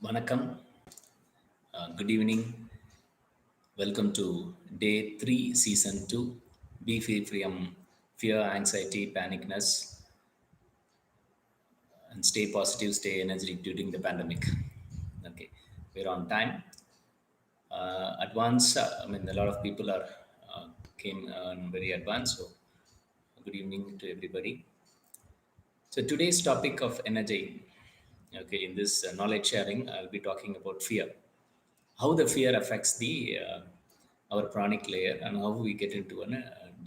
வணக்கம். Good evening. Welcome to day 3, season 2. Be free from fear, anxiety, panicness, and stay positive, stay energetic during the pandemic. Okay, we're on time. Advance. A lot of people are came very advanced. So, good evening to everybody. So today's topic of energy. Okay, in this knowledge sharing, I'll be talking about fear. How the fear affects the our pranic layer and how we get into a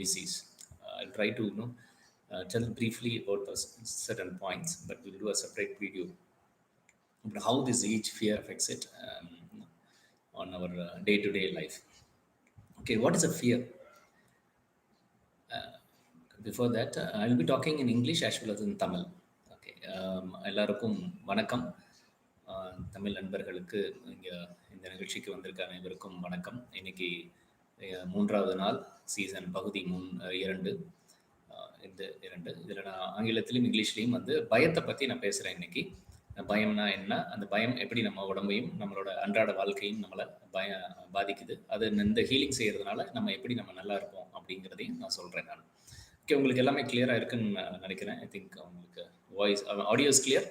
disease. I'll try to tell briefly about those certain points, but we'll do a separate video about how this each fear affects it on our day-to-day life. Okay, what is a fear? Before that, I'll be talking in English as well as in Tamil. Okay, எல்லாருக்கும் வணக்கம். தமிழ் நண்பர்களுக்கு இங்கே இந்த நிகழ்ச்சிக்கு வந்திருக்க அனைவருக்கும் வணக்கம். இன்னைக்கு மூன்றாவது நாள் சீசன் பகுதி 2 இந்த 2 இதில் நான் ஆங்கிலத்திலையும் இங்கிலீஷ்லேயும் பயத்தை பற்றி நான் பேசுகிறேன். இன்னைக்கு பயம்னா என்ன, அந்த பயம் எப்படி நம்ம உடம்பையும் நம்மளோட அன்றாட வாழ்க்கையும் நம்மளை பாதிக்குது, அது இந்த ஹீலிங் செய்கிறதுனால நம்ம எப்படி நம்ம நல்லா இருப்போம் அப்படிங்கிறதையும் நான் சொல்கிறேன். நான் ஓகே, உங்களுக்கு எல்லாமே கிளியராக இருக்குன்னு நான் நினைக்கிறேன். ஐ திங்க் உங்களுக்கு voice audio is clear.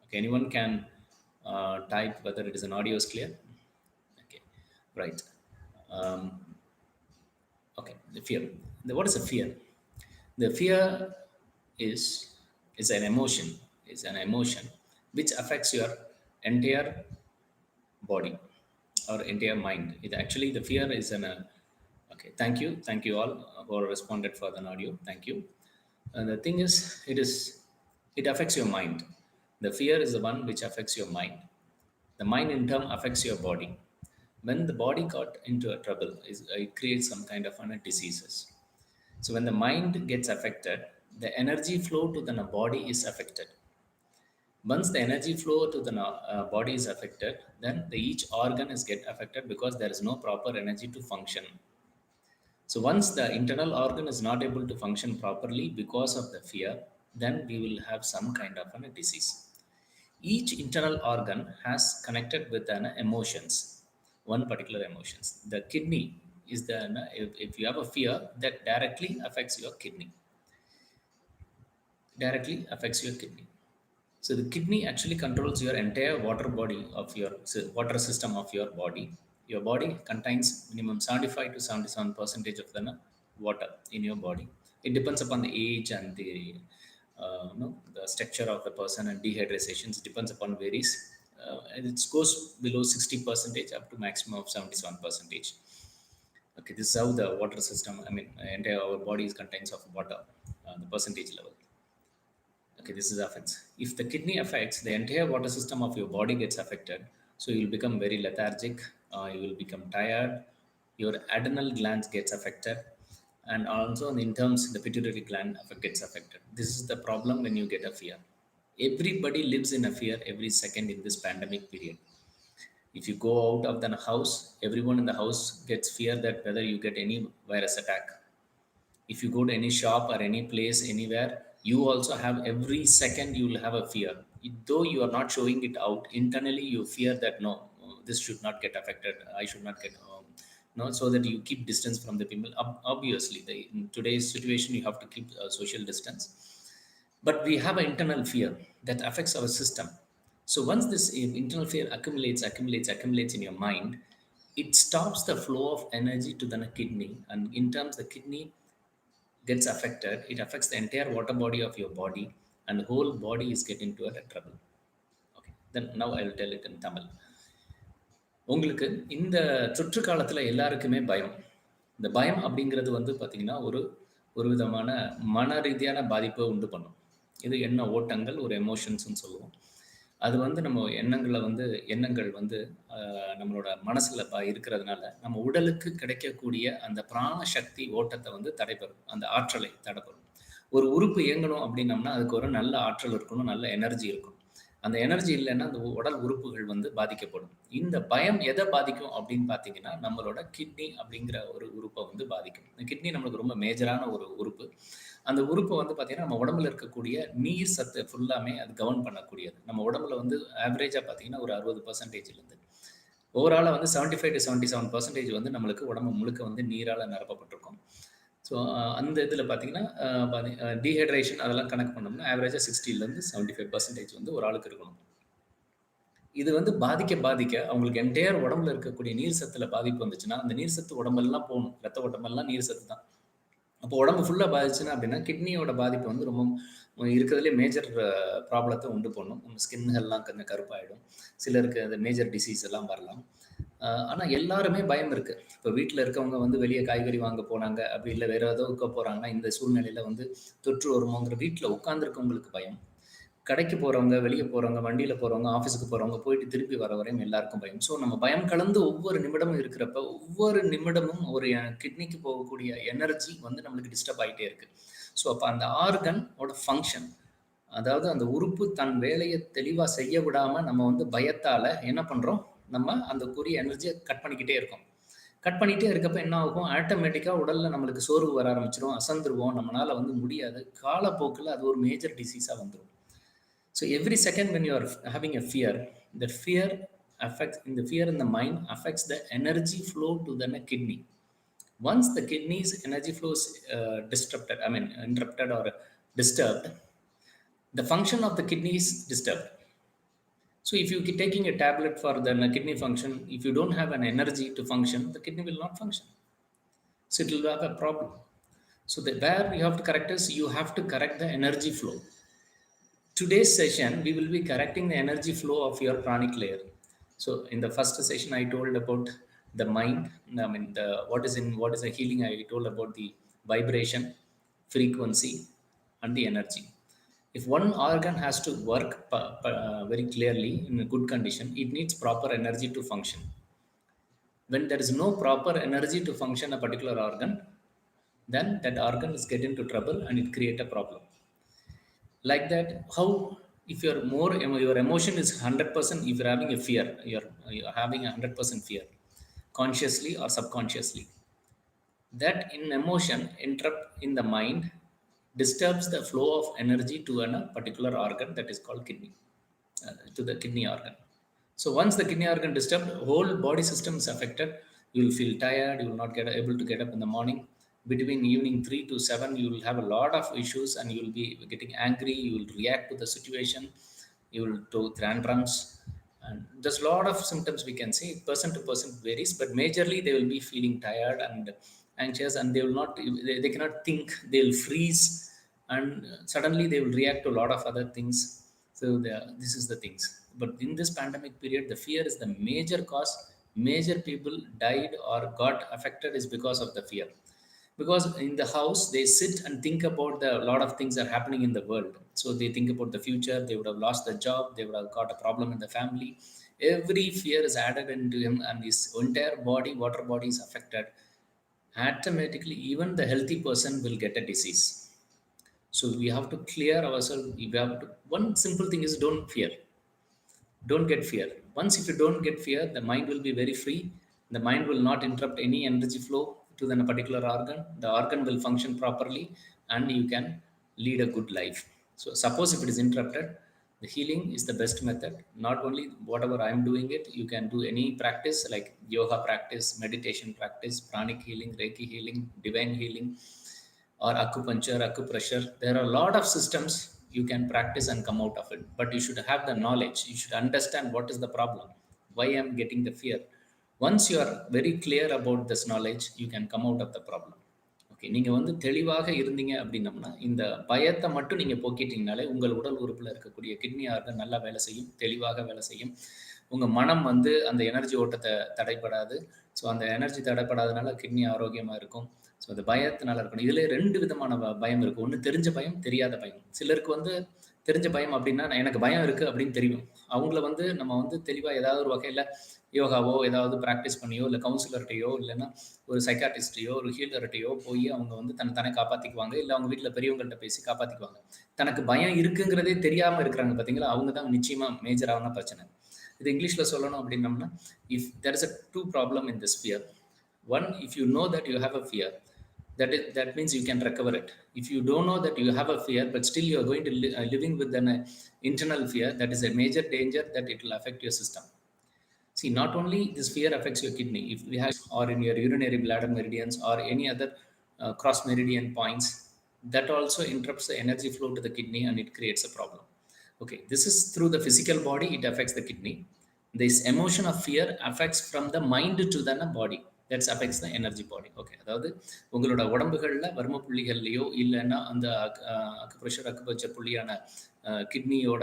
Okay, anyone can type whether it is an audio is clear. Okay, right. Okay, the fear. What is a fear? The fear is an emotion. Is an emotion which affects your entire body or entire mind. It actually, the fear is an. Okay, thank you all who responded for the audio. Thank you. The thing is, it affects your mind. The fear is the one which affects your mind. The mind in turn affects your body. When the body got into a trouble, it creates some kind of diseases. So when the mind gets affected, the energy flow to the body is affected. Once the energy flow to the body is affected, then each organ is get affected because there is no proper energy to function. So once the internal organ is not able to function properly because of the fear, then we will have some kind of a disease. Each internal organ has connected with an emotions, one particular emotions. The kidney is the, if you have a fear, that directly affects your kidney. So the kidney actually controls your entire water body of your water system of your body. Your body contains minimum 75 to 77% of the water in your body. It depends upon the age and the the structure of the person, and dehydration depends upon varies. It goes below 60% up to maximum of 77%. Okay, this is how the water system, entire our body contains of water, the percentage level. Okay, this is affects. If the kidney affects, the entire water system of your body gets affected. So you will become very lethargic, you will become tired, your adrenal glands gets affected, and also in terms the pituitary gland gets affected. This is the problem when you get a fear. Everybody lives in a fear every second in this pandemic period. If you go out of the house, everyone in the house gets fear that whether you get any virus attack. If you go to any shop or any place anywhere, you also have every second you will have a fear. Though you are not showing it out, internally you fear that no, this should not get affected, I should not get so that you keep distance from the people. Obviously, in today's situation, you have to keep social distance. But we have an internal fear that affects our system. So once this internal fear accumulates in your mind, it stops the flow of energy to the kidney. And in terms, the kidney gets affected, it affects the entire water body of your body, and the whole body is getting into a trouble. Okay, then now I will tell it in Tamil. உங்களுக்கு இந்த சுற்று காலத்தில் எல்லாருக்குமே பயம். இந்த பயம் அப்படிங்கிறது பார்த்திங்கன்னா ஒரு விதமான மன ரீதியான பாதிப்பை உண்டு பண்ணும். இது எண்ண ஓட்டங்கள், ஒரு எமோஷன்ஸ்னு சொல்லுவோம். அது நம்ம எண்ணங்கள் நம்மளோட மனசில் இருக்கிறதுனால நம்ம உடலுக்கு கிடைக்கக்கூடிய அந்த பிராண சக்தி ஓட்டத்தை தடைபெறும், அந்த ஆற்றலை தடைபெறும். ஒரு உறுப்பு இயங்கணும் அப்படின்னம்னா அதுக்கு ஒரு நல்ல ஆற்றல் இருக்கணும், நல்ல எனர்ஜி இருக்கணும். அந்த எனர்ஜி இல்லைன்னா அந்த உடல் உறுப்புகள் வந்து பாதிக்கப்படும். இந்த பயம் எதை பாதிக்கும் அப்படின்னு பார்த்தீங்கன்னா, நம்மளோட கிட்னி அப்படிங்கிற ஒரு உறுப்பை வந்து பாதிக்கும். இந்த கிட்னி நம்மளுக்கு ரொம்ப மேஜரான ஒரு உறுப்பு. அந்த உறுப்பு வந்து பார்த்தீங்கன்னா, நம்ம உடம்புல இருக்கக்கூடிய நீர் சத்து ஃபுல்லாமே அது கவர்ன் பண்ணக்கூடியது. நம்ம உடம்புல வந்து ஆவரேஜா பார்த்தீங்கன்னா, ஒரு 60%லேருந்து ஓவராலா வந்து 75-77% வந்து நம்மளுக்கு உடம்பு முழுக்க வந்து நீரால நிரப்பப்பட்டிருக்கும். ஸோ அந்த இதில பார்த்தீங்கன்னா, டீஹைட்ரேஷன் அதெல்லாம் கணக்கு பண்ணோம்னா, ஆவரேஜா 60லேருந்து 75% வந்து ஒரு ஆளுக்கு இருக்கணும். இது வந்து பாதிக்க அவங்களுக்கு என்டையர் உடம்புல இருக்கக்கூடிய நீர் சத்துல பாதிப்பு வந்துச்சுன்னா, அந்த நீர் சத்து உடம்பெல்லாம் போணும். ரத்த ஓட்டமெல்லாம் நீர் சத்து தான். அப்போ உடம்பு ஃபுல்லா பாதிச்சுன்னா அப்படின்னா, கிட்னியோட பாதிப்பு வந்து ரொம்ப இருக்கிறதுலே மேஜர் ப்ராப்ளத்த உண்டு பண்ணும். நம்ம ஸ்கின்கள்லாம் கொஞ்சம் கருப்பாயிடும். சிலருக்கு அது மேஜர் டிசீஸ் எல்லாம் வரலாம். ஆனா எல்லாருமே பயம் இருக்கு. இப்போ வீட்ல இருக்கவங்க வந்து வெளிய காய்கறி வாங்க போனாங்க, அப்படி இல்ல வேற ஏதோ போறாங்கன்னா, இந்த சூழ்நிலையில வந்து தொற்று வருமோங்கிற வீட்ல உட்கார்ந்திருக்கவங்களுக்கு பயம். கடைக்கு போறவங்க, வெளிய போறவங்க, வண்டியில போறவங்க, ஆஃபீஸுக்கு போறவங்க, போயிட்டு திருப்பி வர வரையும் எல்லாருக்கும் பயம். ஸோ நம்ம பயம் கலந்து ஒவ்வொரு நிமிடமும் இருக்கிறப்ப, ஒவ்வொரு நிமிடமும் ஒரு கிட்னிக்கு போகக்கூடிய எனர்ஜி வந்து நம்மளுக்கு டிஸ்டர்ப் ஆயிட்டே இருக்கு. ஸோ அப்ப அந்த ஆர்கன் ஓட ஃபங்ஷன், அதாவது அந்த உறுப்பு தன் வேலைய தெளிவா செய்ய விடாம நம்ம வந்து பயத்தால என்ன பண்றோம்? நம்ம அந்த குறிய எனர்ஜிய கட் பண்ணிக்கிட்டே இருக்கோம். கட் பண்ணிட்டே இருக்கப்ப என்ன ஆகும்? ஆட்டோமேட்டிக்கா உடல்ல நம்மளுக்கு சோர்வு வர ஆரம்பிச்சுரும். அசந்துருவோம். நம்மனால வந்து முடியாது. காலப்போக்குல அது ஒரு மேஜர் டிசீஸா வந்துரும். So every second when you are having a fear, the fear affects in the fear in the mind affects the energy flow to the kidney. Once the kidney's energy flow is disrupted, I mean interrupted or disturbed, the function of the kidney is disturbed. So if you keep taking a tablet for the kidney function, if you don't have an energy to function, the kidney will not function. So it will have a problem. So where you have to correct is you have to correct the energy flow. Today's session, we will be correcting the energy flow of your pranic layer. So in the first session, I told about the mind. I mean, what is a healing. I told about the vibration, frequency, and the energy. If one organ has to work very clearly in a good condition, it needs proper energy to function. When there is no proper energy to function a particular organ, then that organ is get into trouble and it create a problem. Like that, how if your emotion is 100%, if you're having a fear, you're having 100% fear, consciously or subconsciously, that in emotion interrupt in the mind disturbs the flow of energy to a particular organ that is called kidney, to the kidney organ. So once the kidney organ disturbed, whole body system is affected. You will feel tired. You will not get able to get up in the morning. Between evening 3 to 7, you will have a lot of issues and you will be getting angry. You will react to the situation. You will do tantrums. And there's a lot of symptoms we can see. Person to person varies, but majorly they will be feeling tired and anxious, and they cannot think. They'll freeze, and suddenly they will react to a lot of other things. So this is the things. But in this pandemic period, the fear is the major cause. Major people died or got affected is because of the fear. Because in the house they sit and think about the lot of things are happening in the world. So they think about the future. They would have lost the job. They would have got a problem in the family. Every fear is added into him, and his entire body, water body, is affected. Automatically, even the healthy person will get a disease. So we have to clear ourselves. One simple thing is don't fear. Don't get fear. Once if you don't get fear, the mind will be very free. The mind will not interrupt any energy flow to the particular organ. The organ will function properly, and you can lead a good life. So suppose if it is interrupted, the healing is the best method. Not only whatever I am doing it, you can do any practice like yoga practice, meditation practice, pranic healing, Reiki healing, divine healing, or acupuncture, acupressure. There are a lot of systems you can practice and come out of it. But you should have the knowledge. You should understand what is the problem, why I'm getting the fear. Once you are very clear about this knowledge, you can come out of the problem. Okay, நீங்கள் வந்து தெளிவாக இருந்தீங்க அப்படின்னம்னா, இந்த பயத்தை மட்டும் நீங்கள் போக்கிட்டீங்கனாலே உங்கள் உடல் உறுப்பில் இருக்கக்கூடிய கிட்னி ஆர்கன் நல்லா வேலை செய்யும், தெளிவாக வேலை செய்யும். உங்கள் மனம் வந்து அந்த எனர்ஜி ஓட்டத்தை தடைப்படாது. ஸோ அந்த எனர்ஜி தடைப்படாதனால கிட்னி ஆரோக்கியமாக இருக்கும். ஸோ அந்த பயத்தினால இருக்கணும். இதில் 2 விதமான பயம் இருக்குது. ஒன்று தெரிஞ்ச பயம், தெரியாத பயம். சிலருக்கு வந்து தெரிஞ்ச பயம் அப்படின்னா, எனக்கு பயம் இருக்கு அப்படின்னு தெரியும். அவங்கள வந்து நம்ம வந்து தெளிவா ஏதாவது ஒரு வகையில யோகாவோ, ஏதாவது பிராக்டிஸ் பண்ணியோ, இல்ல கவுன்சிலர்ட்டயோ, இல்லன்னா ஒரு சைக்காட்ரிஸ்ட்டயோ, ஒரு ஹீலர்ட்டயோ போயி அவங்க வந்து தன்ன தானே காப்பாத்திக்குவாங்க. இல்ல அவங்க வீட்ல பெரியவங்கள்ட்ட பேசி காப்பாத்திக்குவாங்க. தனக்கு பயம் இருக்குங்கிறதே தெரியாம இருக்கிறாங்க பார்த்தீங்களா? அவங்க தான் நிச்சயமா மேஜரான பிரச்சனை. இது இங்கிலீஷ்ல சொல்லணும் அப்படின்னம்னா, if there is a 2 problem in this fear. One, if you know that you have a fear, that means you can recover it. If you don't know that you have a fear, but still you are going to living with an internal fear, that is a major danger that it will affect your system. See, not only this fear affects your kidney, if we have or in your urinary bladder meridians or any other cross meridian points, that also interrupts the energy flow to the kidney and it creates a problem. Okay, this is through the physical body, it affects the kidney. This emotion of fear affects from the mind to the body. That affects the energy body. Okay, அதாவது உங்களோட உடம்புகளில் வர்ம புள்ளிகள்லையோ இல்லைன்னா அந்த acupressure acupuncture புள்ளியான கிட்னியோட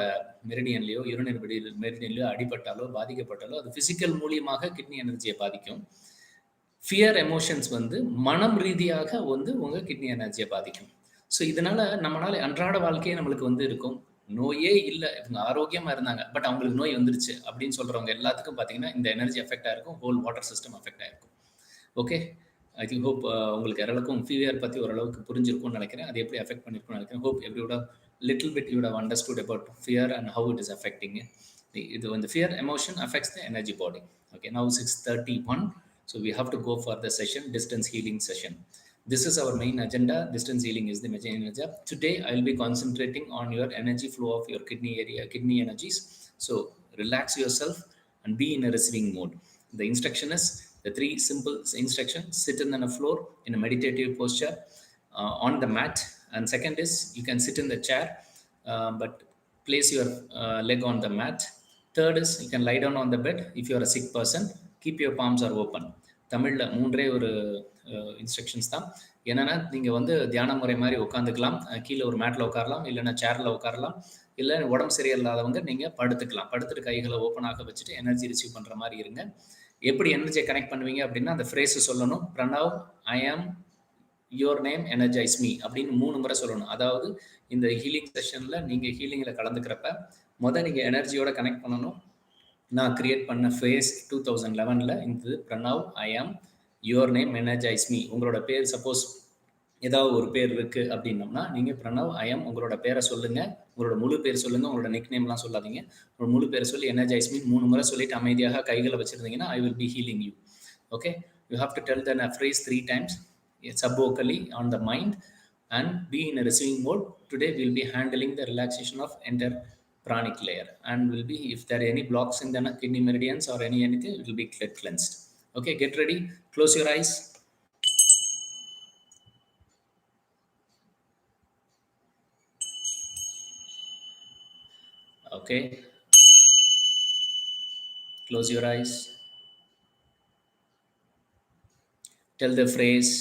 மெரிடியன்லையோ urinary மெரிடியன்லையோ அடிபட்டாலோ பாதிக்கப்பட்டாலோ அது physical மூலியமாக kidney எனர்ஜியை பாதிக்கும். Fear emotions வந்து மனம் ரீதியாக வந்து உங்கள் கிட்னி எனர்ஜியை பாதிக்கும். ஸோ இதனால நம்மளால அன்றாட வாழ்க்கையே நம்மளுக்கு வந்து இருக்கும். நோயே இல்லை, இவங்க ஆரோக்கியமாக இருந்தாங்க, பட் அவங்களுக்கு நோய் வந்துருச்சு அப்படின்னு சொல்கிறவங்க எல்லாத்துக்கும் பார்த்தீங்கன்னா இந்த எனர்ஜி அஃபெக்ட் ஆயிருக்கும், ஹோல் வாட்டர் சிஸ்டம் அஃபெக்ட் ஆயிருக்கும். ஓகே, ஐ திங்க் ஹோப் உங்களுக்கு எல்லாருக்கும் ஃபீவர் பற்றி ஓரளவுக்கு புரிஞ்சிருக்கும்னு நினைக்கிறேன். அது எப்படி அஃபெக்ட் பண்ணியிருக்கும்னு நினைக்கிறேன். ஹோப் எவ்ரியோட little bit you would have understood about fear and how it is affecting it. When the fear emotion affects the energy body. Okay, now 6:31. So we have to go for the session, distance healing session. This is our main agenda. Distance healing is the main agenda. Today I will be concentrating on your energy flow of your kidney area, kidney energies. So relax yourself and be in a receiving mode. The instruction is the 3 simple instructions: sit in the floor in a meditative posture, on the mat, and second is you can sit in the chair, but place your leg on the mat. Third is you can lie down on the bed. If you are a sick person, keep your palms are open. தமிழில் மூன்றே ஒரு instructions தான். என்னென்னா நீங்கள் வந்து தியான முறை மாதிரி உட்காந்துக்கலாம், கீழே ஒரு மேட்டில் உட்காரலாம், இல்லைன்னா சேரில் உட்காரலாம், இல்லை உடம்பு சரியில்லாதவங்க நீங்கள் படுத்துக்கலாம். படுத்துட்டு கைகளை ஓப்பனாக வச்சுட்டு எனர்ஜி ரிசீவ் பண்ணுற மாதிரி இருங்க. எப்படி எனர்ஜியை கனெக்ட் பண்ணுவீங்க அப்படின்னா அந்த ஃப்ரேஸை சொல்லணும். பிரணவ், ஐ am your name energise me அப்படின்னு 3 முறை சொல்லணும். அதாவது இந்த ஹீலிங் செஷனில் நீங்கள் ஹீலிங்கில் கலந்துக்கிறப்ப நீங்கள் எனர்ஜியோட கனெக்ட் பண்ணணும். நான் கிரியேட் பண்ண ஃபேஸ் 2011 இந்த பிரணவ், ஐ am your name energise me. உங்களோட பேர் சப்போஸ் ஏதாவது ஒரு பேர் இருக்குது அப்படின்னோம்னா நீங்கள் பிரணவ், ஐ ஆம் உங்களோட பேரை சொல்லுங்கள், உங்களோட முழு பேர் சொல்லுங்கள், உங்களோட நிக் நேம்லாம் சொல்லாதீங்க. உங்களோட முழு பேர் சொல்லி எனர்ஜைஸ் மீ 3 முறை சொல்லிட்டு அமைதியாக கைகளை வச்சுருந்தீங்கன்னா I will be healing you. Okay, you have to tell the phrase 3 times subvocally on the mind and be in a receiving mode. Today we will be handling the relaxation of entire pranic layer and will be, if there are any blocks in the kidney meridians or anything, it will be cleansed. Okay, get ready, close your eyes. Okay, close your eyes. Tell the phrase,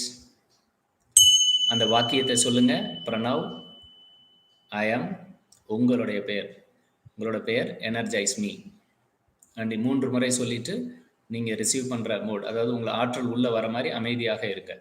அந்த வாக்கியத்தை சொல்லுங்க. பிரணவ், ஐ ஆம் உங்களுடைய பெயர், உங்களோட பெயர் energise me. And 3 முறை சொல்லிட்டு நீங்கள் ரிசீவ் பண்ணுற மோட், அதாவது உங்களை ஆற்றல் உள்ளே வர மாதிரி அமைதியாக இருக்க.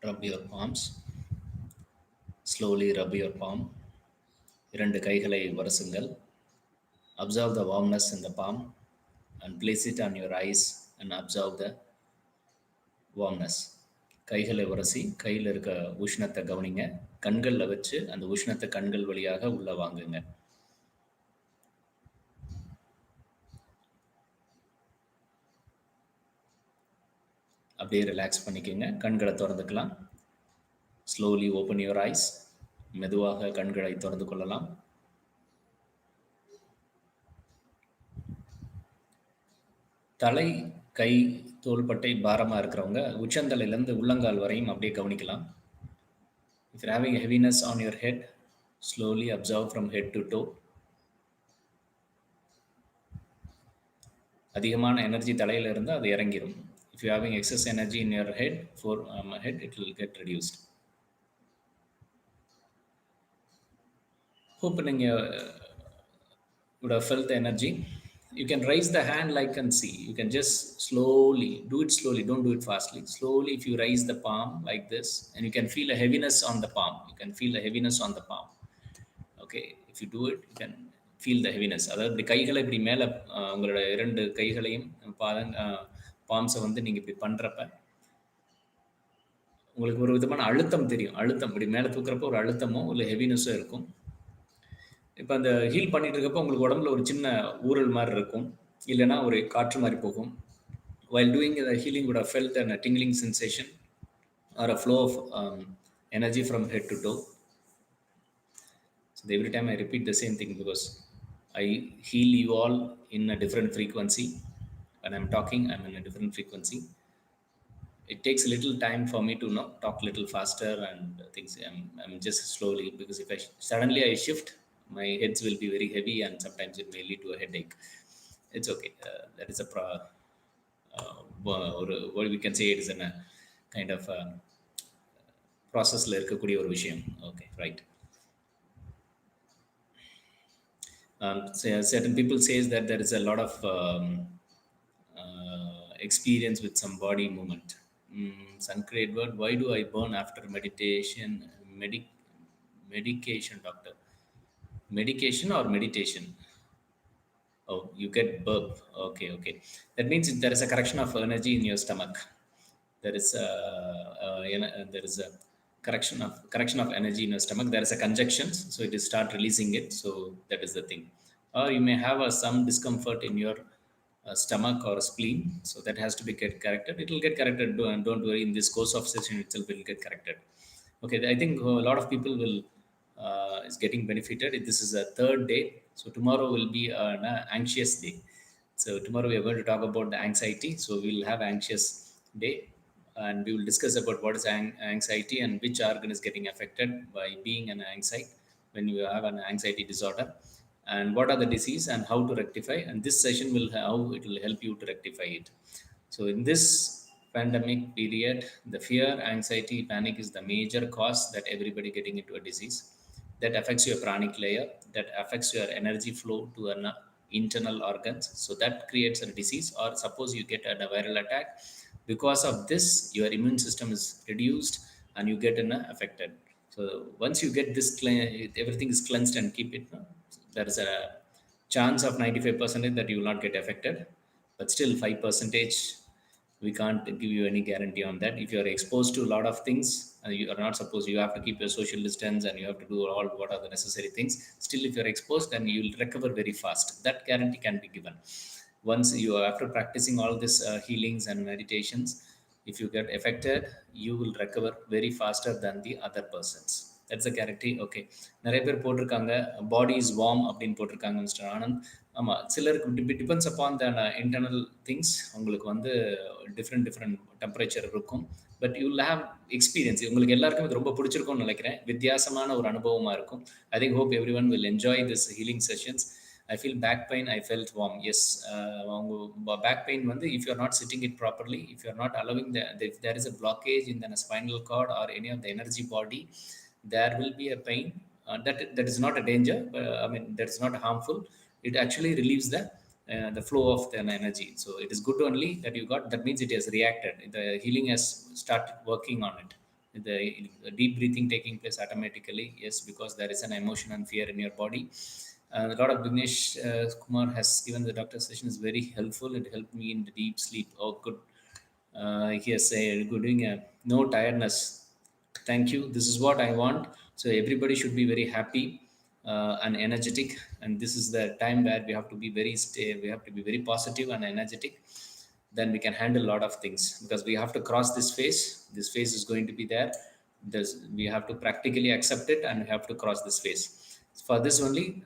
Rub your palms. Slowly rub your palm. இரண்டு கைகளை வரசுங்கள். Observe the warmness in the palm and place it on your eyes and observe the warmness. கைகளை உரசி கையில் இருக்க உஷ்ணத்தை கவனிங்க. கண்களில் வச்சு அந்த உஷ்ணத்தை கண்கள் வழியாக உள்ளே வாங்குங்க. அப்படியே ரிலாக்ஸ் பண்ணிக்கோங்க. கண்களை திறந்துக்கலாம். Slowly open your eyes. மெதுவாக கண்களை திறந்து கொள்ளலாம். தலை, கை, தோள்பட்டை பாரமாக இருக்கிறவங்க உச்சந்தலையிலேருந்து உள்ளங்கால் வரையும் அப்படியே கவனிக்கலாம். If you're having heaviness on your head, slowly observe from head to toe. அதிகமான எனர்ஜி தலையில் இருந்தால் அது இறங்கிடும். If you're having excess energy in your head, it will get reduced. Hope you would have felt the energy. You can raise the hand like and see. You can just slowly, do it slowly, don't do it fastly. Slowly, if you raise the palm like this, and you can feel a heaviness on the palm. You can feel a heaviness on the palm. Okay, if you do it, you can feel the heaviness. அதாவது இப்படி கைகளை இப்படி மேலே உங்களோட இரண்டு கைகளையும் பாம்ஸை வந்து நீங்கள் இப்படி பண்ணுறப்ப உங்களுக்கு ஒரு விதமான அழுத்தம் தெரியும். அழுத்தம் இப்படி மேலே தூக்குறப்ப ஒரு அழுத்தமோ இல்லை ஹெவினஸோ இருக்கும். இப்போ அந்த ஹீல் பண்ணிட்டு இருக்கப்போ உங்களுக்கு உடம்புல ஒரு சின்ன ஊறல் மாதிரி இருக்கும், இல்லைன்னா ஒரு காற்று மாதிரி போகும். While doing the healing, would have felt a tingling sensation or a flow of energy from head to toe. So every time I repeat the same thing because I heal you all in a different frequency. When I'm talking, I'm in a different frequency. It takes a little time for me to talk a little faster and things. I'm just slowly, because if I suddenly I shift, my heads will be very heavy and sometimes it may lead to a headache. It's okay. That is a what we can say, it is a kind of process la irukkudiya oru vishayam. Okay, right. Certain people says that there is a lot of experience with some body movement. Sankar Edward, why do I burn after meditation? Medication, doctor. Medication or meditation? Oh, you get burp. Okay. That means there is a correction of energy in your stomach. There is a correction of energy in your stomach. There is a conjunction, so it is start releasing it. So that is the thing. Or you may have some discomfort in your stomach or spleen, so that has to be get corrected. It will get corrected. Don't worry. In this course of session itself, it will get corrected. Okay, I think a lot of people will is getting benefited. This is a third day, so tomorrow will be an anxious day. So tomorrow we are going to talk about the anxiety. So we will have anxious day, and we will discuss about what is anxiety and which organ is getting affected by being an anxiety when you have an anxiety disorder, and what are the disease and how to rectify. And this session will how it will help you to rectify it. So in this pandemic period, the fear, anxiety, panic is the major cause that everybody getting into a disease that affects your pranic layer, that affects your energy flow to an internal organs. So that creates a disease. Or suppose you get a viral attack, because of this your immune system is reduced and you get affected. So once you get this, everything is cleansed and keep it, there is a chance of 95% that you will not get affected, but still 5% we can't give you any guarantee on that. If you are exposed to a lot of things, you are not supposed, you have to keep your social distance and you have to do all what are the necessary things. Still, if you are exposed, then you will recover very fast. That guarantee can be given. Once you are, after practicing all this healings and meditations, if you get affected, you will recover very faster than the other persons. That's a guarantee. Okay, நிறைய பேர் போட்டிருக்காங்க body is warm அப்படின்னு போட்டிருக்காங்க mister Anand. ஆமாம், சிலருக்கு depends upon the internal things. உங்களுக்கு வந்து different temperature இருக்கும். But you will have experience. உங்களுக்கு எல்லாருக்கும் இது ரொம்ப பிடிச்சிருக்கும்னு நினைக்கிறேன். வித்தியாசமான ஒரு அனுபவமாக இருக்கும். I think hope every one will enjoy this healing sessions. I feel back pain, I felt warm. Yes, back pain வந்து if you are not sitting it properly, if you are not allowing if there is a blockage in the spinal cord or any of the energy body, there will be a pain. That is not a danger, I mean that is not harmful. It actually relieves the flow of the energy. So it is good only that you got. That means it has reacted. The healing has started working on it. the deep breathing taking place automatically. Yes, because there is an emotion and fear in your body. The Lord of Vignesh Kumar has given the doctor session is very helpful. It helped me in the deep sleep. Oh, good. He has said, good doing no tiredness. Thank you. This is what I want. So everybody should be very happy and energetic. And this is the time where we have to be we have to be very positive and energetic. Then we can handle a lot of things, because we have to cross this phase. This phase is going to be there. We have to practically accept it, and we have to cross this phase. For this only,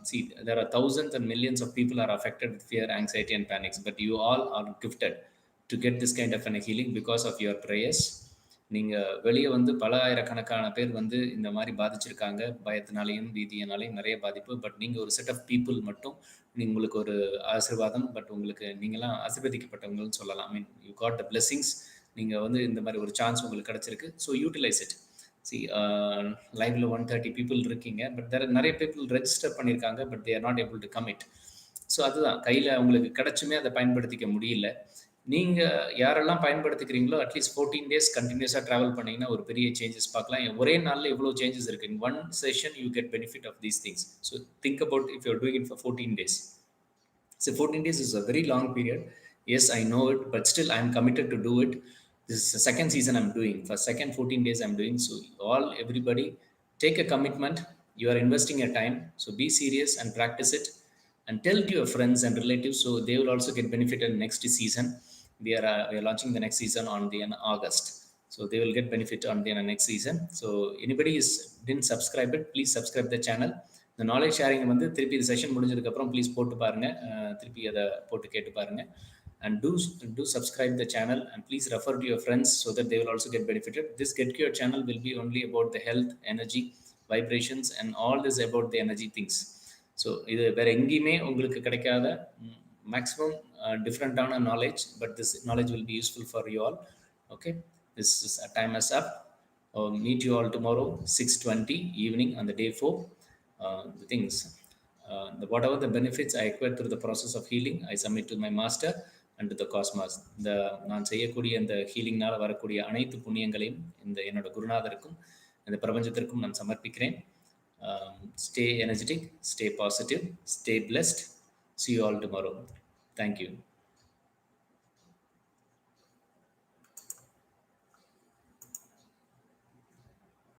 see, there are thousands and millions of people are affected with fear, anxiety, and panics, but you all are gifted to get this kind of a healing because of your prayers. நீங்கள் வெளியே வந்து பல ஆயிரக்கணக்கான பேர் வந்து இந்த மாதிரி பாதிச்சிருக்காங்க, பயத்தினாலையும் பீதியினாலையும் நிறைய பாதிப்பு. பட் நீங்கள் ஒரு செட் ஆஃப் பீப்புள் மட்டும் உங்களுக்கு ஒரு ஆசீர்வாதம். பட் உங்களுக்கு நீங்களாம் ஆசீர்வதிக்கப்பட்டவங்கன்னு சொல்லலாம். ஐ மீன், யூ காட் த பிளெஸிங்ஸ். நீங்கள் வந்து இந்த மாதிரி ஒரு சான்ஸ் உங்களுக்கு கிடச்சிருக்கு. So utilise it. சி, லைவில் 130 பீப்புள் இருக்கீங்க, பட் வேறு நிறைய பீப்புள் ரெஜிஸ்டர் பண்ணியிருக்காங்க, but they are not able to commit. So அதுதான், கையில் அவங்களுக்கு கிடச்சுமே அதை பயன்படுத்திக்க முடியல. நீங்கள் யாரெல்லாம் பயன்படுத்திக்கிறீங்களோ அட்லீஸ்ட் 14 days கண்டினியூஸாக ட்ராவல் பண்ணிங்கன்னா ஒரு பெரிய சேஞ்சஸ் பார்க்கலாம். ஒரே நாளில் எவ்வளோ சேஞ்சஸ் இருக்குது. In one session you get benefit of these things. So think about if you are doing it for 14 days. So 14 days is a very long period. Yes, I know it, but still I am committed to do it. This is the second season I'm doing. For second 14 days I'm doing. So everybody take a commitment. You are investing your time. So be serious and practice it. And tell to your friends and relatives, so they will also get benefited next season. We are launching the next season on the August. So they will get benefit on the next season. So anybody didn't subscribe it, please subscribe the channel. இந்த knowledge sharing வந்து திருப்பி இந்த session முடிஞ்சதுக்கப்புறம் please போட்டு பாருங்கள். திருப்பி அதை போட்டு கேட்டு பாருங்கள். And do subscribe the channel, and please refer to your friends so that they will also get benefited. This Getcured channel will be only about the health, energy, vibrations, and all this about the energy things. So இது வேறு எங்கேயுமே உங்களுக்கு கிடைக்காத maximum டிஃப்ரெண்ட்டான knowledge, but this knowledge will be useful for you all. Okay, this is time is up. Meet you all tomorrow 6:20 evening on the day 4. The things, whatever the benefits I acquired through the process of healing, I submit to my master and to the cosmos. நான் செய்யக்கூடிய இந்த ஹீலிங்னால் வரக்கூடிய அனைத்து புண்ணியங்களையும் இந்த என்னோட குருநாதருக்கும் இந்த பிரபஞ்சத்திற்கும் நான் சமர்ப்பிக்கிறேன். Stay energetic, stay positive, stay blessed. See you all tomorrow. Thank you.